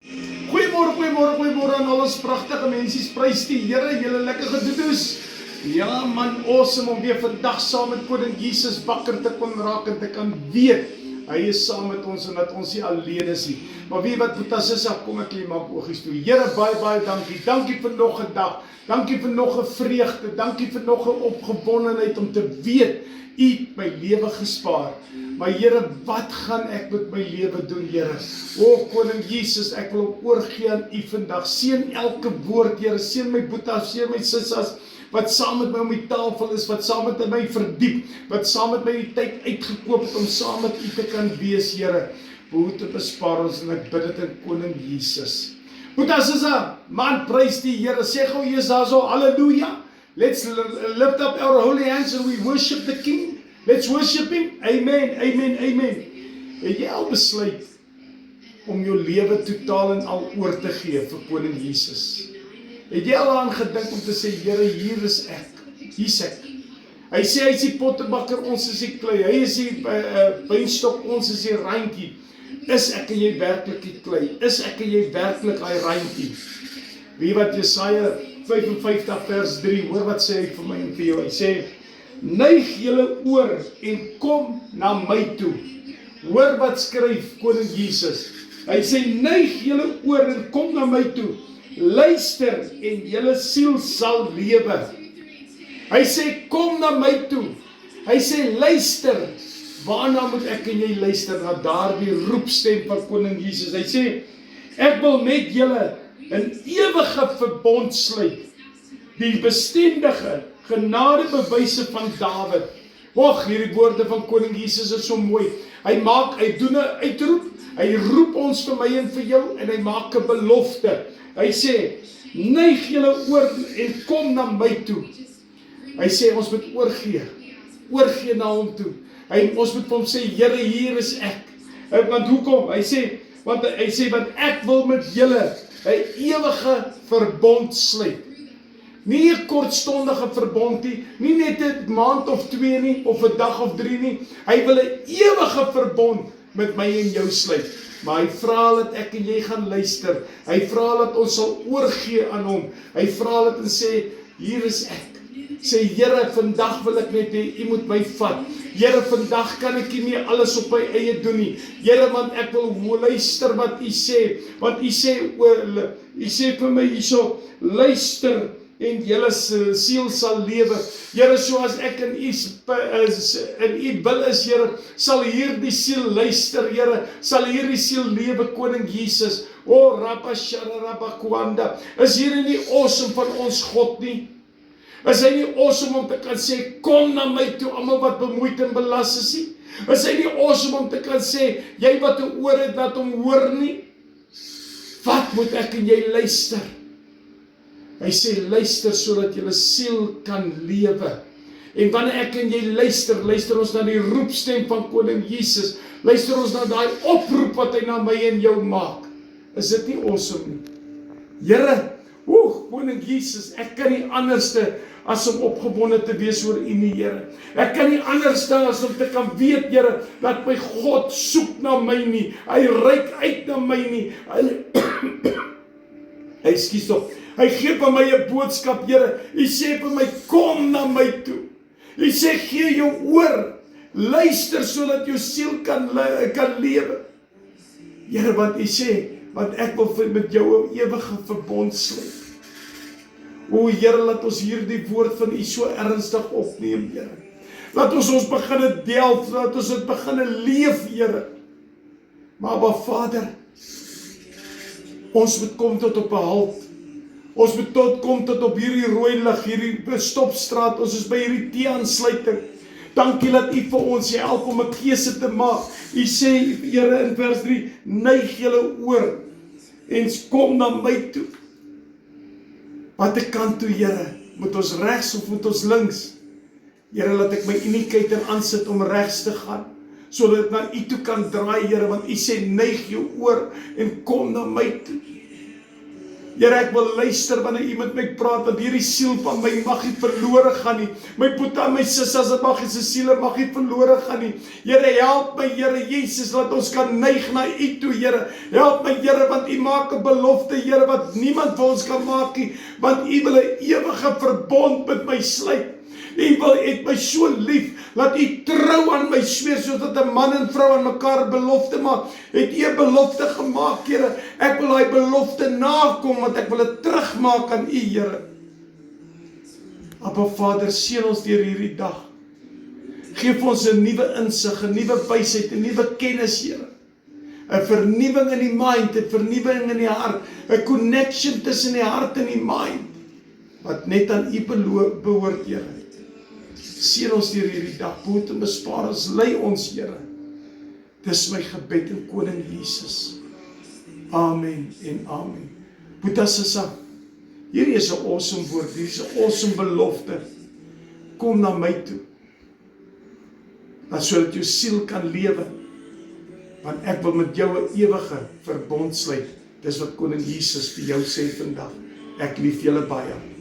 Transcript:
Goeiemôre aan al ons pragtige mensies, prys die Here, julle lekker gedoedes. Ja man, awesome om weer vandag saam met Koning Jesus wakker te kon raak en te kan weet, hy is saam met ons en dat ons nie alleen is nie. Maar weet wat, Boetas is, kom ek hier maak oogies toe. Here, baie dankie. Dankie vir nog 'n dag. Dankie vir nog 'n vreugde. Dankie vir nog 'n opgewondenheid om te weet, U het my lewe gespaar. Maar Here, wat gaan ek met my lewe doen, Here? O Koning Jesus, ek wil hom oorgee aan U vandag. Seën elke woord, Here. Seën my Boetas, seën my sissas, wat saam met my om die tafel is, wat saam met my verdiep, wat saam met my die tyd uitgekoop het om saam met U te kan wees, Here. Behoed te bespaar ons en ek bid dit in Koning Jesus. Boetas is man, prys die Here. Sê gou Jesus daarso, hallelujah. Let's lift up our holy hands and we worship the King. Let's worship Him. Amen. Het jy al besluit om jou lewe totaal en al oor te gee vir Koning Jesus? Het jy al aan gedink om te sê, Here, hier is ek. Hier's ek. Hy sê hy is die pottebakker, ons is die klei. Hy is die wynstok, ons is die ryntjie. Is ek en jy werklik die klei? Is ek en jy werklik hy ryntjie? Wie wat Jesaja 55 vers 3, hoor wat sê hy vir my en vir jou. Hy sê, neig julle oor en kom na my toe. Hoor wat skryf Koning Jesus. Hy sê, neig julle oor en kom na my toe. Luister en julle siel sal lewe. Hy sê, kom na my toe. Hy sê, luister. Waarna moet ek en jy luister? Na daardie roepstem van Koning Jesus. Hy sê, ek wil met julle 'n ewige verbond sluit. Die bestendige genadebewyse van Dawid. Och, hierdie woorde van Koning Jesus is so mooi. Hy doen 'n uitroep. Hy roep ons vir my en vir jou en hy maak 'n belofte. Hy sê, neig julle oor en kom na my toe. Hy sê, ons moet oorgee na hom toe. Ons moet vir hom sê, Here, hier is ek. Want hoekom? Hy sê, want ek wil met julle 'n ewige verbond sluit. Nie 'n kortstondige verbond nie net 'n maand of 2 nie, of 'n dag of 3 nie. Hy wil 'n ewige verbond met my en jou sluit. Maar hy vra dat ek en jy gaan luister. Hy vra dat ons sal oorgee aan hom. Hy vra dat en sê, hier is ek. Sê, Here, vandag wil ek net hê, U moet my vat. Here, vandag kan ek nie meer alles op my eie doen nie. Here, want ek wil luister wat U sê. Want U sê vir my hierso, luister en julle siel sal lewe. Here, soos ek in U wil is, Here, sal hierdie siel luister, Here, sal hierdie siel lewe, Koning Jesus. O Rabasharabakwanda, is hier nie awesome van ons God nie? Is hy nie awesome om te kan sê, kom na my toe, almal wat bemoeid en belas is nie? Is hy nie awesome om te kan sê, jy wat 'n oor het wat hom hoor nie? Wat moet ek en jy luister? Hy sê, luister sodat julle siel kan lewe. En wanneer ek en jy luister ons na die roepstem van Koning Jesus. Luister ons na daai oproep wat hy na my en jou maak. Is dit nie awesome nie? Here, Koning Jesus, ek kan nie anderste as om opgewonde te wees oor U nie, Here. Ek kan nie anderste as om te kan weet, Here, dat my God soek na my nie. Hy reik uit na my nie. Hy gee vir my 'n boodskap, Here. Hy sê vir my, kom na my toe. Hy sê, gee jou oor. Luister sodat jou siel kan lewe. Here, want hy sê, want ek wil met jou 'n ewige verbond sluit. O Here, laat ons hierdie woord van U so ernstig opneem, Here. Laat ons begin delf, laat ons dit begin leef, Here. Maar Vader, ons moet kom tot op 'n halt. Ons moet kom tot op hierdie rooi lig, hierdie stopstraat. Ons is by hierdie T-aansluiting. Dankie dat U vir ons help om 'n keuse te maak. U sê, Here, in vers 3, neig julle oor en kom na my toe. Watter kant toe, Here? Moet ons regs of moet ons links? Here, laat ek my indicator aansit om regs te gaan, sodat ek na U toe kan draai, Here, want U sê, neig jou oor en kom na my toe. Here, ek wil luister wanneer U met my praat, want hierdie siel van my mag nie verlore gaan nie. My boeta en my sissas, dit mag nie se siele mag nie verlore gaan nie. Here, help my, Here Jesus, dat ons kan neig na U toe, Here. Help my, Here, want U maak 'n belofte, Here, wat niemand vir ons kan maak nie, want U wil 'n ewige verbond met my sluit. U het my so lief, laat U trou aan my sweer, sodat 'n man en vrou aan mekaar belofte maak. Het U 'n belofte gemaak, Here? Ek wil daai belofte nakom, want ek wil dit terugmaak aan U, Here. Abba Vader, seën ons deur hierdie dag. Geef ons 'n nuwe insig, 'n nuwe wysheid, 'n nuwe kennis, Here. 'n vernuwing in die mind, 'n vernuwing in die hart, 'n connection tussen die hart en die mind, wat net aan U behoort, Here. Seën ons deur hierdie dag, behoed en bespaar ons, lei ons, Here. Dis my gebed in Koning Jesus. Amen en amen. Boeta Sissa, hierdie is 'n awesome woord, hierdie is 'n awesome belofte. Kom na my toe, sodat jou siel kan lewe, want ek wil met jou 'n ewige verbond sluit. Dis wat Koning Jesus vir jou sê vandag. Ek lief julle baie.